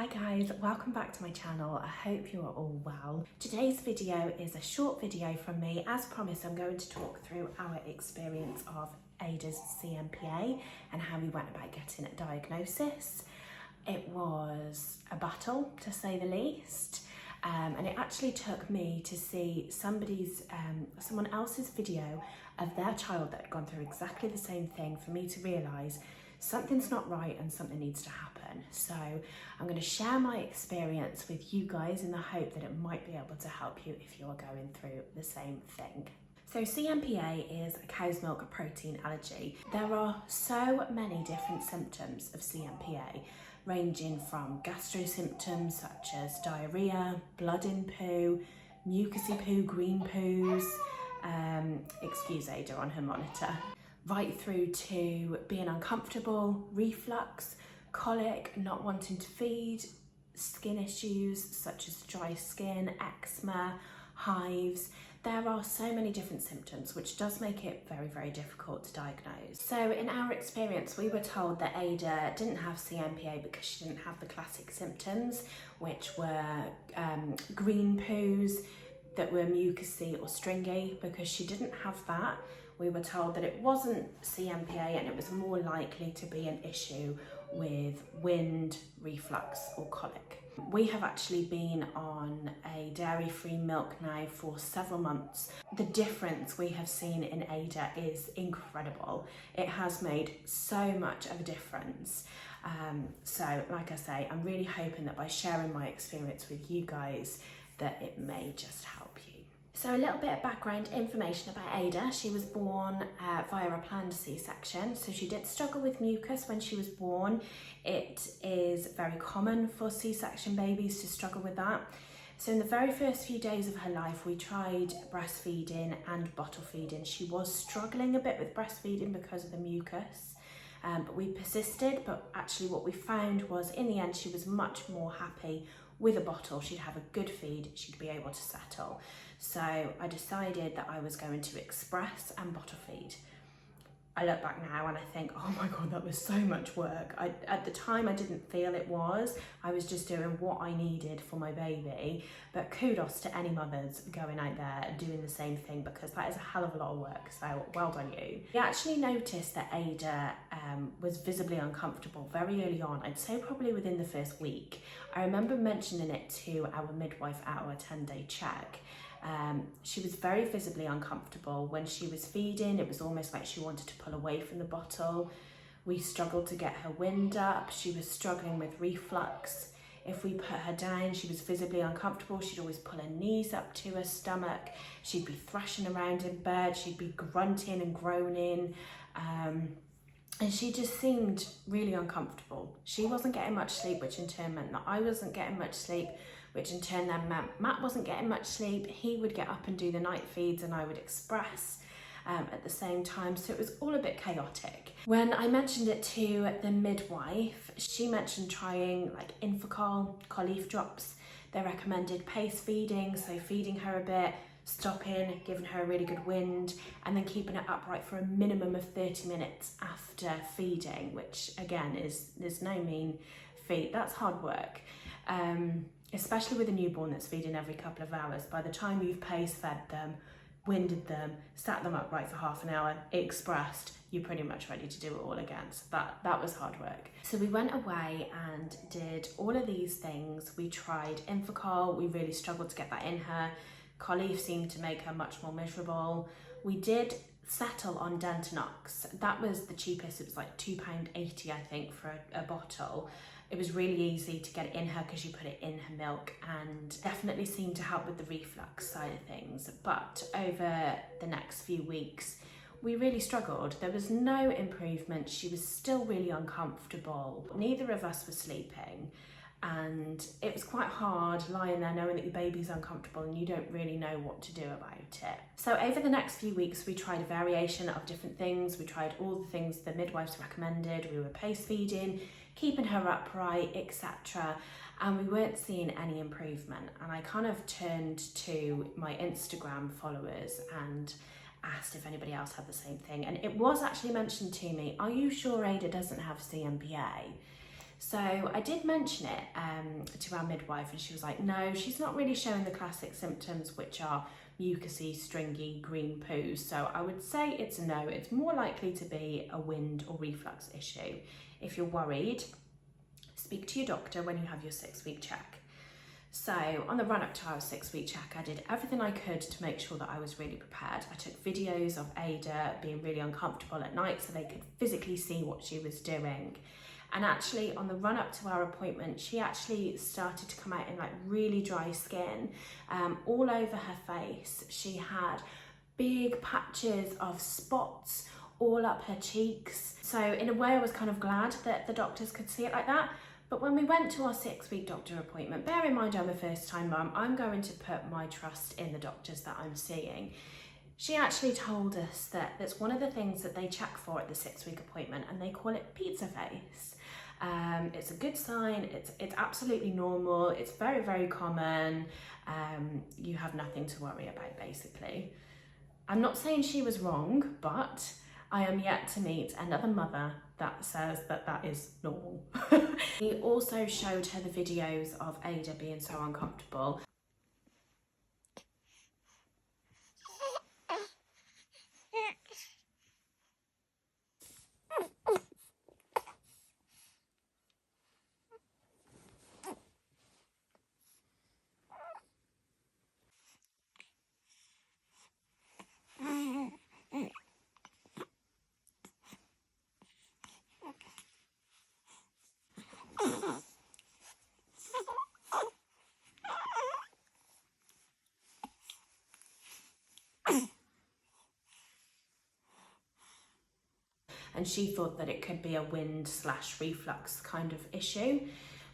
Hi guys, welcome back to my channel. I hope you are all well. Today's video is a short video from me. As promised, I'm going to talk through our experience of Ada's CMPA and how we went about getting a diagnosis. It was a battle, to say the least, and it actually took me to see someone else's video of their child that had gone through exactly the same thing for me to realise something's not right and something needs to happen. So I'm going to share my experience with you guys in the hope that it might be able to help you if you're going through the same thing. So CMPA is a cow's milk protein allergy. There are so many different symptoms of CMPA, ranging from gastro symptoms such as diarrhea, blood in poo, mucousy poo, green poos, excuse Ada on her monitor, right through to being uncomfortable, reflux, colic, not wanting to feed, skin issues such as dry skin, eczema, hives. There are so many different symptoms, which does make it very, very difficult to diagnose. So in our experience, we were told that Ada didn't have CMPA because she didn't have the classic symptoms, which were green poos that were mucousy or stringy. Because she didn't have that, we were told that it wasn't CMPA and it was more likely to be an issue with wind, reflux or colic. We have actually been on a dairy-free milk now for several months. The difference we have seen in Ada is incredible. It has made so much of a difference. So like I say, I'm really hoping that by sharing my experience with you guys that it may just help you. So a little bit of background information about Ada. She was born via a planned C-section, so she did struggle with mucus when she was born. It is very common for C-section babies to struggle with that. So in the very first few days of her life, we tried breastfeeding and bottle feeding. She was struggling a bit with breastfeeding because of the mucus, but we persisted. But actually what we found was in the end, she was much more happy with a bottle. She'd have a good feed, she'd be able to settle. So I decided that I was going to express and bottle feed. I look back now and I think, oh my God, that was so much work. At the time I didn't feel it was. I was just doing what I needed for my baby. But kudos to any mothers going out there and doing the same thing, because that is a hell of a lot of work. So well done you. We actually noticed that Ada was visibly uncomfortable very early on. I'd say probably within the first week. I remember mentioning it to our midwife at our 10-day check. She was very visibly uncomfortable. When she was feeding, it was almost like she wanted to pull away from the bottle. We struggled to get her wind up. She was struggling with reflux. If we put her down, she was visibly uncomfortable. She'd always pull her knees up to her stomach. She'd be thrashing around in bed. She'd be grunting and groaning. And she just seemed really uncomfortable. She wasn't getting much sleep, which in turn meant that I wasn't getting much sleep, which in turn then meant Matt wasn't getting much sleep. He would get up and do the night feeds and I would express at the same time. So it was all a bit chaotic. When I mentioned it to the midwife, she mentioned trying like Infocol, Colleaf drops. They recommended pace feeding, so feeding her a bit, stopping, giving her a really good wind, and then keeping it upright for a minimum of 30 minutes after feeding, which again is no mean feat. That's hard work. Especially with a newborn that's feeding every couple of hours. By the time you've pace fed them, winded them, sat them upright for half an hour, expressed, you're pretty much ready to do it all again. So that was hard work. So we went away and did all of these things. We tried Infocol, we really struggled to get that in her. Colleaf seemed to make her much more miserable. We did settle on Dentanox. That was the cheapest. It was like £2.80 I think for a bottle. It was really easy to get it in her because you put it in her milk, and definitely seemed to help with the reflux side of things. But over the next few weeks, we really struggled. There was no improvement. She was still really uncomfortable. Neither of us were sleeping. And it was quite hard lying there knowing that your baby's uncomfortable and you don't really know what to do about it. So over the next few weeks, we tried a variation of different things. We tried all the things the midwives recommended. We were pace feeding, keeping her upright, etc. And we weren't seeing any improvement. And I kind of turned to my Instagram followers and asked if anybody else had the same thing. And it was actually mentioned to me, are you sure Ada doesn't have CMPA? So I did mention it to our midwife, and she was like, no, she's not really showing the classic symptoms, which are mucousy, stringy, green poo. So I would say it's a no. It's more likely to be a wind or reflux issue. If you're worried, speak to your doctor when you have your 6-week check. So on the run up to our 6-week check, I did everything I could to make sure that I was really prepared. I took videos of Ada being really uncomfortable at night so they could physically see what she was doing. And actually on the run up to our appointment, she actually started to come out in like really dry skin all over her face. She had big patches of spots all up her cheeks. So in a way I was kind of glad that the doctors could see it like that. But when we went to our 6-week doctor appointment, bear in mind I'm a first-time mum, I'm going to put my trust in the doctors that I'm seeing. She actually told us that that's one of the things that they check for at the 6-week appointment, and they call it pizza face. It's a good sign, it's absolutely normal, it's very, very common. You have nothing to worry about, basically. I'm not saying she was wrong, but I am yet to meet another mother that says that that is normal. He also showed her the videos of Ada being so uncomfortable. And she thought that it could be a wind/reflux kind of issue.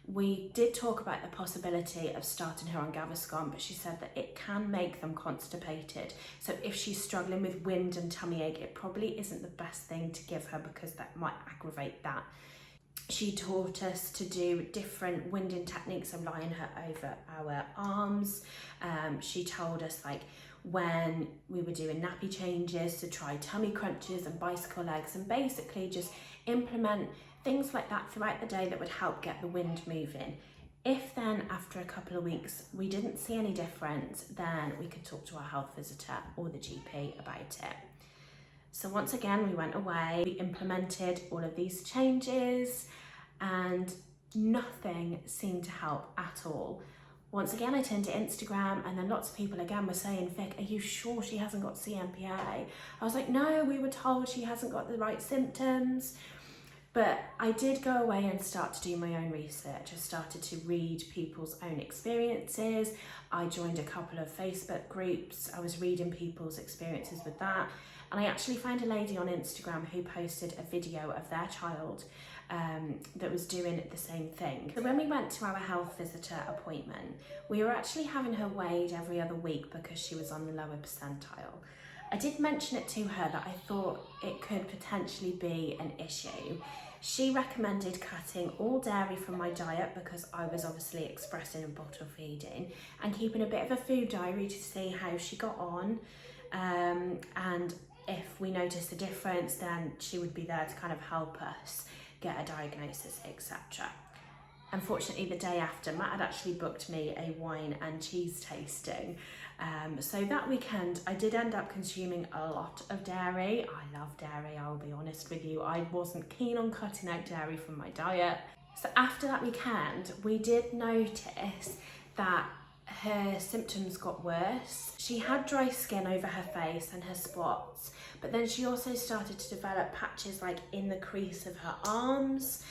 We did talk about the possibility of starting her on Gaviscon, but she said that it can make them constipated. So if she's struggling with wind and tummy ache, it probably isn't the best thing to give her because that might aggravate that. She taught us to do different winding techniques of lying her over our arms. She told us like when we were doing nappy changes to try tummy crunches and bicycle legs, and basically just implement things like that throughout the day that would help get the wind moving. If then after a couple of weeks we didn't see any difference, then we could talk to our health visitor or the GP about it. So once again, we went away, we implemented all of these changes and nothing seemed to help at all. Once again, I turned to Instagram, and then lots of people again were saying, Vic, are you sure she hasn't got CMPA? I was like, no, we were told she hasn't got the right symptoms. But I did go away and start to do my own research. I started to read people's own experiences. I joined a couple of Facebook groups. I was reading people's experiences with that. And I actually found a lady on Instagram who posted a video of their child that was doing the same thing. So when we went to our health visitor appointment, we were actually having her weighed every other week because she was on the lower percentile. I did mention it to her that I thought it could potentially be an issue. She recommended cutting all dairy from my diet because I was obviously expressing and bottle feeding, and keeping a bit of a food diary to see how she got on. And if we noticed a difference, then she would be there to kind of help us get a diagnosis, etc. Unfortunately, the day after, Matt had actually booked me a wine and cheese tasting. So that weekend, I did end up consuming a lot of dairy. I love dairy, I'll be honest with you. I wasn't keen on cutting out dairy from my diet. So after that weekend, we did notice that her symptoms got worse. She had dry skin over her face and her spots, but then she also started to develop patches like in the crease of her arms.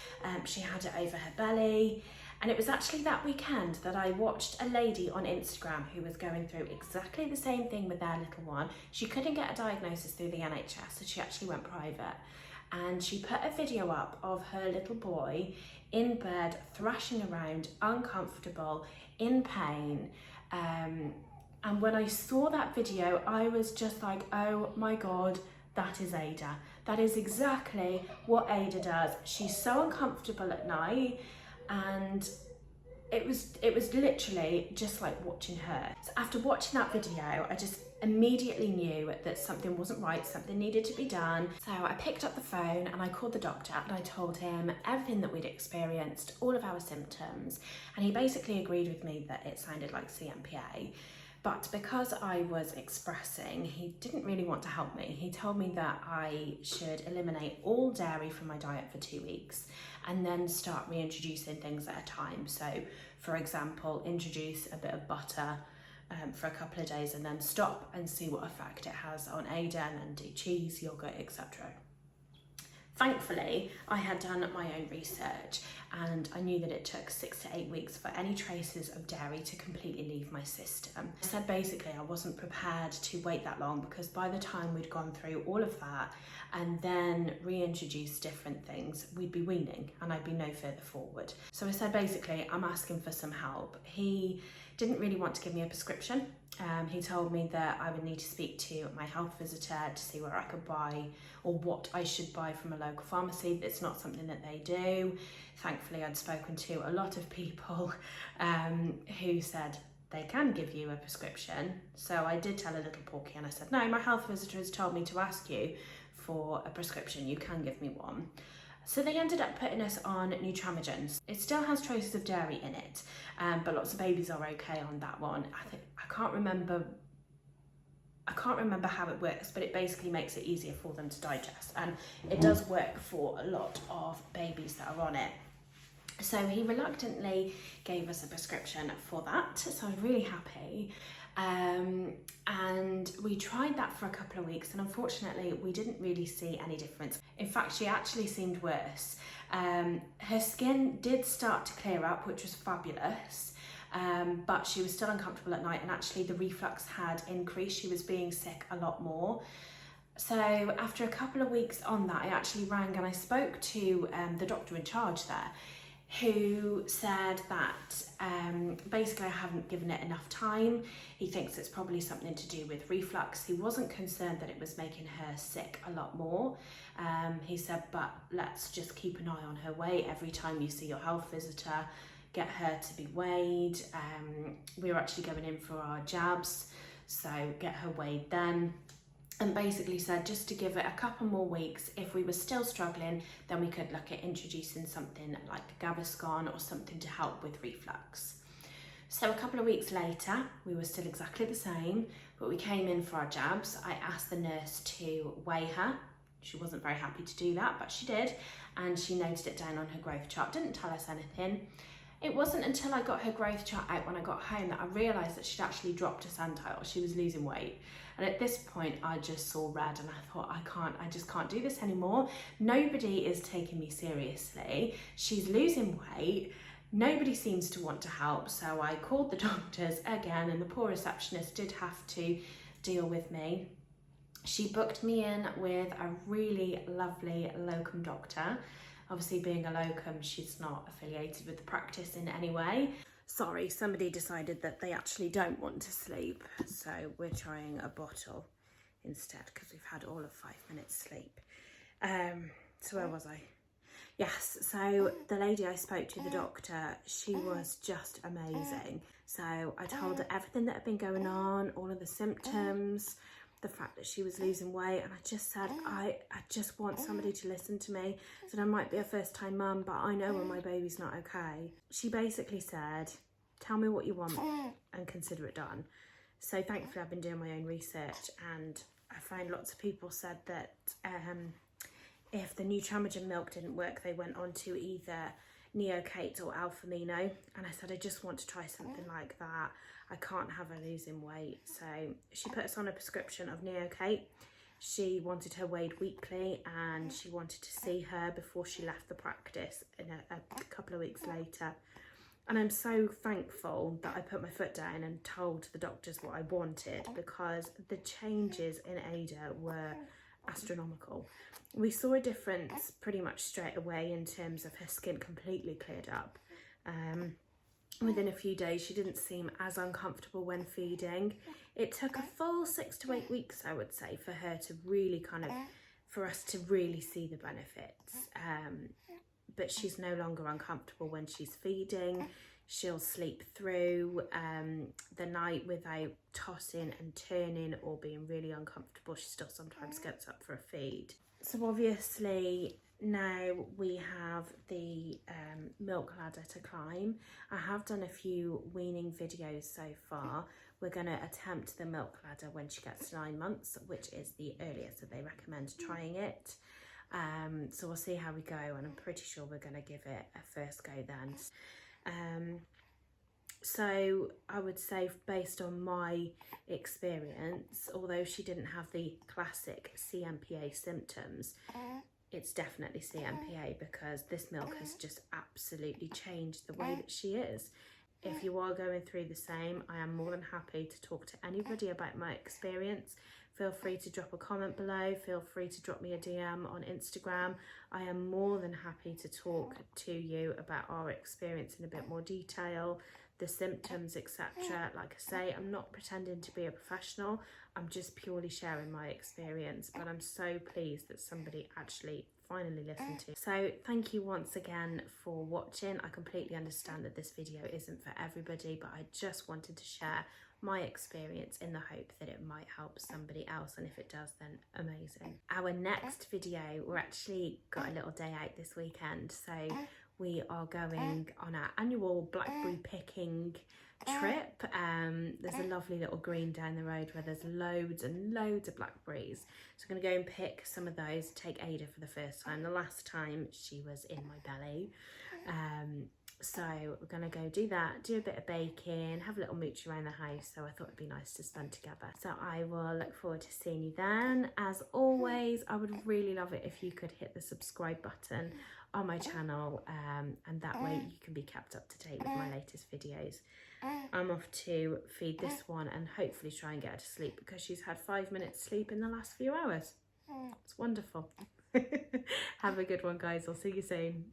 She had it over her belly. And it was actually that weekend that I watched a lady on Instagram who was going through exactly the same thing with their little one. She couldn't get a diagnosis through the NHS, so she actually went private. And she put a video up of her little boy in bed, thrashing around, uncomfortable, in pain. And when I saw that video, I was just like, oh my God, that is Ada. That is exactly what Ada does. She's so uncomfortable at night, and it was literally just like watching her. So after watching that video, I just immediately knew that something wasn't right, something needed to be done. So I picked up the phone and I called the doctor and I told him everything that we'd experienced, all of our symptoms, and he basically agreed with me that it sounded like CMPA. But because I was expressing, he didn't really want to help me. He told me that I should eliminate all dairy from my diet for 2 weeks and then start reintroducing things at a time. So, for example, introduce a bit of butter for a couple of days and then stop and see what effect it has on Aiden, and do cheese, yogurt, etc. Thankfully, I had done my own research and I knew that it took 6 to 8 weeks for any traces of dairy to completely leave my system. I said basically I wasn't prepared to wait that long, because by the time we'd gone through all of that and then reintroduced different things, we'd be weaning and I'd be no further forward. So I said basically I'm asking for some help. He didn't really want to give me a prescription. He told me that I would need to speak to my health visitor to see where I could buy, or what I should buy from a local pharmacy. It's not something that they do. Thankfully, I'd spoken to a lot of people who said they can give you a prescription. So I did tell a little Porky and I said, no, my health visitor has told me to ask you for a prescription. You can give me one. So they ended up putting us on Nutramigen. It still has traces of dairy in it, but lots of babies are okay on that one. I can't remember how it works, but it basically makes it easier for them to digest, and it does work for a lot of babies that are on it. So he reluctantly gave us a prescription for that, so I'm really happy. And we tried that for a couple of weeks, and unfortunately we didn't really see any difference. In fact, she actually seemed worse. Her skin did start to clear up, which was fabulous, but she was still uncomfortable at night, and actually the reflux had increased. She was being sick a lot more. So after a couple of weeks on that, I actually rang and I spoke to the doctor in charge there, who said that basically I haven't given it enough time. He thinks it's probably something to do with reflux. He wasn't concerned that it was making her sick a lot more. He said, but let's just keep an eye on her weight. Every time you see your health visitor, get her to be weighed. We were actually going in for our jabs, so get her weighed then. And basically said just to give it a couple more weeks. If we were still struggling, then we could look at introducing something like Gaviscon or something to help with reflux. So a couple of weeks later, we were still exactly the same, but we came in for our jabs. I asked the nurse to weigh her. She wasn't very happy to do that, but she did, and she noted it down on her growth chart. Didn't tell us anything. It wasn't until I got her growth chart out when I got home that I realised that she'd actually dropped a centile. She was losing weight. And at this point, I just saw red and I thought, I just can't do this anymore. Nobody is taking me seriously. She's losing weight. Nobody seems to want to help. So I called the doctors again, and the poor receptionist did have to deal with me. She booked me in with a really lovely locum doctor. Obviously, being a locum, she's not affiliated with the practice in any way. Sorry, somebody decided that they actually don't want to sleep, so we're trying a bottle instead because we've had all of 5 minutes sleep. So where was I? Yes, so the lady I spoke to, the doctor, she was just amazing. So I told her everything that had been going on, all of the symptoms, the fact that she was losing weight, and I just said, I just want somebody to listen to me. I said, I might be a first-time mum, but I know when my baby's not okay. She basically said, tell me what you want and consider it done. So thankfully I've been doing my own research, and I found lots of people said that if the Nutramigen milk didn't work, they went on to either Neocate or Alphamino, and I said I just want to try something like that. I can't have her losing weight. So she put us on a prescription of Neocate. She wanted her weighed weekly, and she wanted to see her before she left the practice in a couple of weeks later. And I'm so thankful that I put my foot down and told the doctors what I wanted, because the changes in Ada were astronomical. We saw a difference pretty much straight away in terms of her skin completely cleared up. Within a few days, she didn't seem as uncomfortable when feeding. It took a full 6 to 8 weeks, I would say, for her to really for us to really see the benefits. But she's no longer uncomfortable when she's feeding. she'll sleep through the night without tossing and turning or being really uncomfortable. She still sometimes gets up for a feed. So obviously now we have the milk ladder to climb. I have done a few weaning videos so far. We're going to attempt the milk ladder when she gets to 9 months, which is the earliest that they recommend trying it. So we'll see how we go, and I'm pretty sure we're going to give it a first go then. So I would say, based on my experience, although she didn't have the classic CMPA symptoms, it's definitely CMPA, because this milk has just absolutely changed the way that she is. If you are going through the same, I am more than happy to talk to anybody about my experience. Feel free to drop a comment below. Feel free to drop me a DM on Instagram. I am more than happy to talk to you about our experience in a bit more detail, the symptoms, etc. Like I say, I'm not pretending to be a professional. I'm just purely sharing my experience, but I'm so pleased that somebody actually finally listened to. So thank you once again for watching. I completely understand that this video isn't for everybody, but I just wanted to share my experience in the hope that it might help somebody else, and if it does, then amazing. Our next video, we're actually got a little day out this weekend, so we are going on our annual blackberry picking trip. There's a lovely little green down the road where there's loads and loads of blackberries, so I'm going to go and pick some of those, take Ada for the first time. The last time she was in my belly. So we're going to go do that, do a bit of baking, have a little mooch around the house, so I thought it'd be nice to spend together. So I will look forward to seeing you then. As always, I would really love it if you could hit the subscribe button on my channel, and that way you can be kept up to date with my latest videos. I'm off to feed this one and hopefully try and get her to sleep, because she's had 5 minutes sleep in the last few hours. It's wonderful. Have a good one, guys. I'll see you soon.